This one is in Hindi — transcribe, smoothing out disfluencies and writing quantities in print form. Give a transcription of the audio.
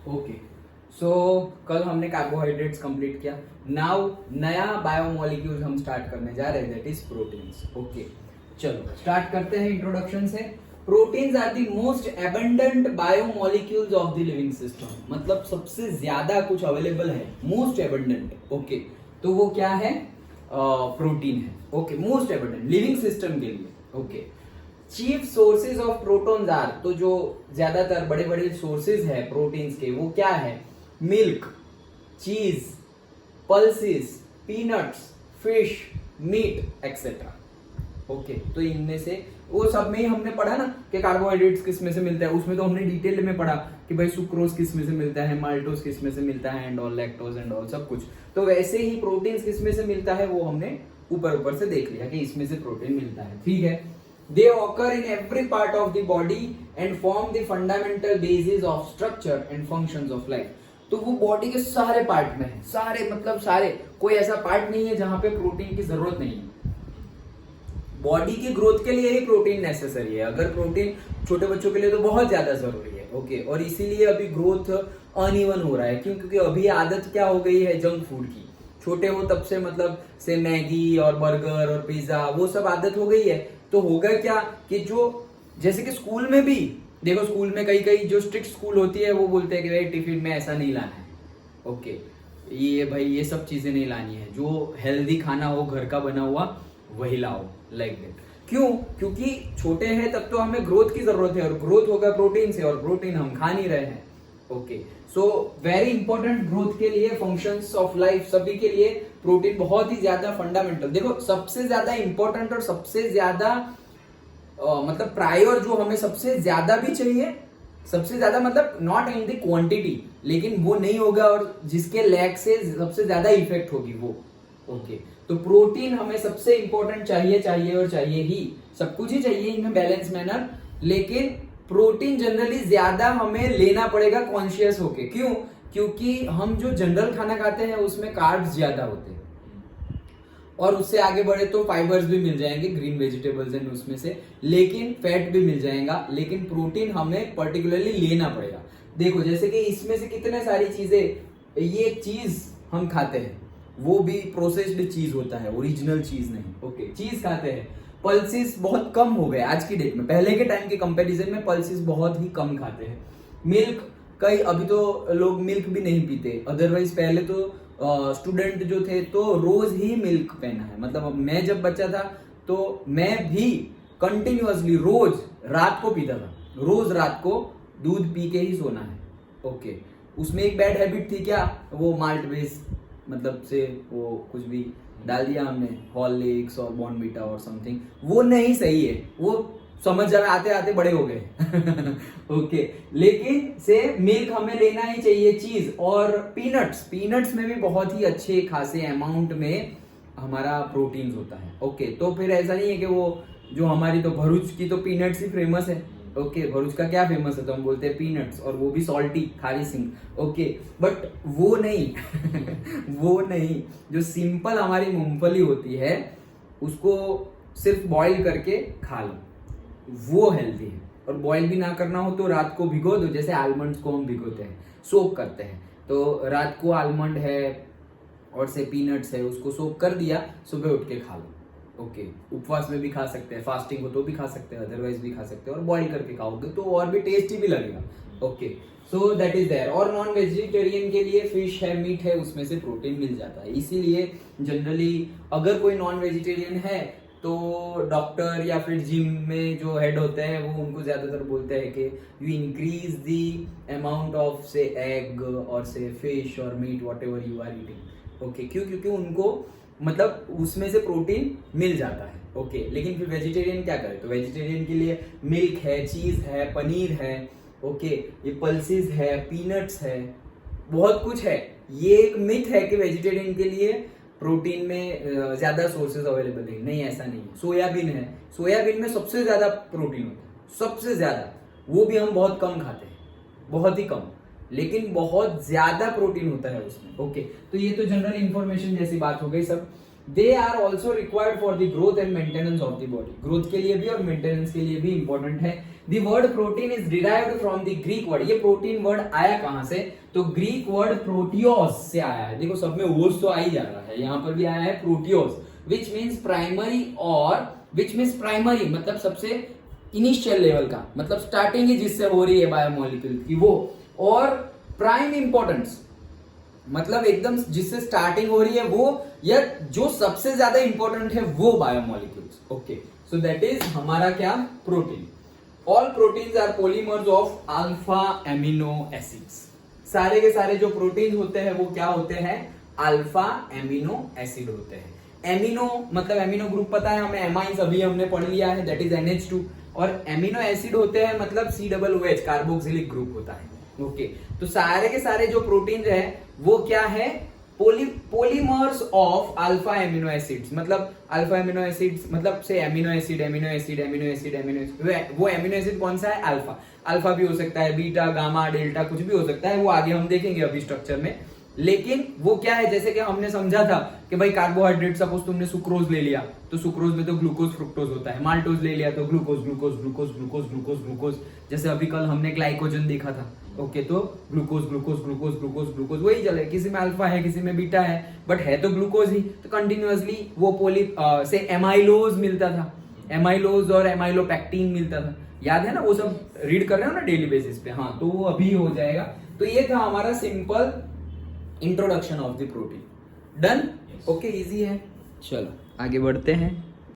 ओके, सो कल हमने कार्बोहाइड्रेट्स कंप्लीट किया। नाउ नया बायोमोलिक्यूल हम स्टार्ट करने जा रहे हैं, दैट इज प्रोटीन्स। ओके, चलो स्टार्ट करते हैं इंट्रोडक्शन से। Proteins are the most abundant biomolecules of the living system, मतलब सबसे ज्यादा कुछ अवेलेबल है, मोस्ट एबंडेंट। ओके, तो वो क्या है? प्रोटीन है। Okay, most abundant living system के लिए। Okay, chief sources of protons are, तो जो ज्यादातर बड़े बड़े सोर्सेज है प्रोटीन्स के वो क्या है? Milk, cheese, pulses, peanuts, fish, meat etcetera. Okay, तो इनमें से वो सब में ही हमने पढ़ा ना कि कार्बोहाइड्रेट्स किस में से मिलता है, उसमें तो हमने डिटेल में पढ़ा कि भाई सुक्रोज किस में से मिलता है, माल्टोज किस में से मिलता है and all, lactose and all सब कुछ। तो वैसे ही प्रोटीन्स किस में से मिलता है वो हमने ऊपर ऊपर से देख लिया कि इसमें से प्रोटीन मिलता है। ठीक है, they occur in every part of the body and form the fundamental basis of structure and functions of life। तो वो बॉडी के सारे पार्ट में है, सारे मतलब सारे, कोई ऐसा पार्ट नहीं है जहां पे प्रोटीन की जरूरत नहीं है। बॉडी की ग्रोथ के लिए ही प्रोटीन नेसेसरी है, अगर प्रोटीन छोटे बच्चों के लिए तो बहुत ज्यादा जरूरी है। ओके, और इसीलिए अभी ग्रोथ अनइवन हो रहा है, क्यों? क्योंकि अभी आदत क्या हो गई है जंक फूड की। छोटे हो तब से मतलब से मैगी और बर्गर और पिज्जा वो सब आदत हो गई है। तो होगा क्या कि जो जैसे कि स्कूल में भी देखो, स्कूल में कई कई जो स्ट्रिक्ट स्कूल होती है वो बोलते हैं कि भाई टिफिन में ऐसा नहीं लाना है। ओके, ये भाई ये सब चीजें नहीं लानी है, जो हेल्दी खाना हो घर का बना हुआ वही लाओ, लाइक दैट। क्यों? क्योंकि छोटे हैं तब तो हमें ग्रोथ की जरूरत है, और ग्रोथ होगा प्रोटीन से, और प्रोटीन हम खा नहीं रहे हैं। Okay, so very important growth के लिए, फंक्शंस ऑफ लाइफ सभी के लिए प्रोटीन बहुत ही ज्यादा फंडामेंटल। देखो, सबसे ज्यादा इंपॉर्टेंट और सबसे ज्यादा मतलब प्रायर जो हमें सबसे ज्यादा भी चाहिए, सबसे ज्यादा मतलब नॉट इन द क्वांटिटी, लेकिन वो नहीं होगा और जिसके लैक से सबसे ज्यादा इफेक्ट होगी वो। ओके, तो प्रोटीन हमें सबसे इंपॉर्टेंट चाहिए, चाहिए और चाहिए ही, सब कुछ ही चाहिए इन बैलेंस मैनर, लेकिन प्रोटीन जनरली ज्यादा हमें लेना पड़ेगा कॉन्शियस होके। क्यों? क्योंकि हम जो जनरल खाना खाते हैं उसमें कार्ब्स ज्यादा होते हैं, और उससे आगे बढ़े तो फाइबर्स भी मिल जाएंगे, ग्रीन वेजिटेबल्स एंड उसमें से, लेकिन फैट भी मिल जाएगा, लेकिन प्रोटीन हमें पर्टिकुलरली लेना पड़ेगा। देखो, जैसे कि इसमें से कितने सारी चीजें, ये चीज हम खाते हैं वो भी प्रोसेस्ड चीज होता है, ओरिजिनल चीज नहीं। ओके, चीज खाते हैं। पल्सेस बहुत कम हो गए आज की डेट में, पहले के टाइम के कंपैरिजन में पल्सेस बहुत ही कम खाते हैं। मिल्क, कई अभी तो लोग मिल्क भी नहीं पीते, अदरवाइज पहले तो स्टूडेंट जो थे तो रोज ही मिल्क पीना है। मतलब मैं जब बच्चा था तो मैं भी कंटिन्यूअसली रोज रात को पीता था, रोज रात को दूध पी के ही सोना है। ओके, उसमें एक बैड हैबिट थी क्या, वो माल्ट बेस मतलब से वो कुछ भी डाल दिया हमने, हॉर्लिक्स और बॉर्नवीटा और समथिंग, वो नहीं सही है, वो समझ जा आते आते बड़े हो गए। ओके, लेकिन से मिल्क हमें लेना ही चाहिए, चीज और पीनट्स, पीनट्स में भी बहुत ही अच्छे खासे अमाउंट में हमारा प्रोटीन होता है। ओके, तो फिर ऐसा नहीं है कि वो जो हमारी तो भरूच की तो पीनट्स ही फेमस है। ओके, भरूच का क्या फेमस है? तो हम बोलते हैं पीनट्स, और वो भी salty, Khari Singh. Okay, but वो नहीं वो नहीं, जो सिंपल हमारी मूंगफली होती है उसको सिर्फ बॉईल करके खा लो, वो हेल्दी है। और बॉईल भी ना करना हो तो रात को भिगो दो, जैसे आलमंड्स को हम भिगोते हैं, सोक करते हैं, तो रात को आलमंड है और से पीनट्स है उसको सोक कर दिया, सुबह उठ के खा लो। ओके, उपवास में भी खा सकते हैं, फास्टिंग हो तो भी खा सकते हैं, अदरवाइज भी खा सकते हैं, और बॉईल करके खाओगे तो और भी टेस्टी भी लगेगा। Okay, so that is there. और नॉन वेजिटेरियन के लिए फिश है, मीट है, उसमें से प्रोटीन मिल जाता है। इसीलिए जनरली अगर कोई नॉन वेजिटेरियन है तो डॉक्टर या फिर जिम में जो हेड होते हैं वो उनको ज्यादातर बोलते हैं कि you increase the amount of से एग और से फिश और meat whatever you are eating. Okay, क्यों? क्योंकि उनको मतलब उसमें से प्रोटीन मिल जाता है। ओके, लेकिन फिर वेजिटेरियन क्या करे? तो वेजिटेरियन के लिए मिल्क है, चीज है, पनीर है। ओके, ये पल्सेस है, पीनट्स है, बहुत कुछ है। ये एक मिथ है कि वेजिटेरियन के लिए प्रोटीन में ज्यादा सोर्सेज अवेलेबल नहीं, ऐसा नहीं है। सोयाबीन है, सोयाबीन में सबसे ज्यादा प्रोटीन होता है, सबसे ज्यादा, वो भी हम बहुत कम खाते हैं, बहुत ही कम, लेकिन बहुत ज्यादा प्रोटीन होता है उसमें। ओके, तो ये तो जनरल इंफॉर्मेशन जैसी बात हो गई सब। They are also required for the growth and maintenance of the body, growth के लिए भी और मेंटेनेंस के लिए भी इंपॉर्टेंट है। The word protein is derived from the Greek word, ये प्रोटीन वर्ड आया कहां से, तो ग्रीक वर्ड प्रोटियोस से आया है। देखो सब में ओस तो आ ही जा रहा है, यहां पर भी आया है प्रोटियोस, विच मीन्स प्राइमरी, और विच मीन्स प्राइमरी मतलब सबसे इनिशियल लेवल का, मतलब स्टार्टिंग ही जिससे हो रही है बायोमोलिक्यूल की वो, और प्राइम इंपॉर्टेंस मतलब एकदम जिससे स्टार्टिंग हो रही है वो, या जो सबसे ज्यादा इंपॉर्टेंट है वो biomolecules. Okay, so that is हमारा क्या, protein. All proteins are polymers of alpha amino acids, सारे के सारे जो प्रोटीन होते हैं वो क्या होते हैं, अल्फा एमिनो एसिड होते हैं। एमिनो मतलब एमिनो ग्रुप पता है हमें, एमाइंस अभी हमने पढ़ लिया है, दैट इज NH2, और एमिनो एसिड होते हैं मतलब COOH, कार्बोक्सिलिक ग्रुप होता है। ओके, तो सारे के सारे जो प्रोटीन है वो क्या है, polymers of alpha amino acids, मतलब अल्फा एमिनो एसिड्स मतलब से amino acid amino acid amino acid amino acid, वो एमिनो एसिड कौन सा है, अल्फा। अल्फा भी हो सकता है, बीटा, गामा, डेल्टा, कुछ भी हो सकता है, वो आगे हम देखेंगे अभी स्ट्रक्चर में। लेकिन वो क्या है, जैसे कि हमने समझा था कि भाई कार्बोहाइड्रेट, सपोज तुमने सुक्रोज ले लिया तो सुक्रोज में तो ग्लूकोज फ्रुक्टोज होता है, माल्टोज ले लिया तो glucose glucose glucose glucose glucose glucose, जैसे अभी कल हमने ग्लाइकोजन देखा था। ओके, तो glucose glucose glucose glucose glucose वही चले, किसी में अल्फा है किसी में बीटा है, बट है तो ग्लूकोज ही, तो कंटिन्यूअसली वो से एमाइलोज मिलता था, एमाइलोज और एमाइलोपैक्टीन मिलता था, याद है ना, वो सब रीड कर रहे हो ना डेली बेसिस पे। हाँ, तो वो अभी हो जाएगा। तो ये था हमारा simple introduction of the protein. Done? Okay, easy है। चलो आगे बढ़ते हैं।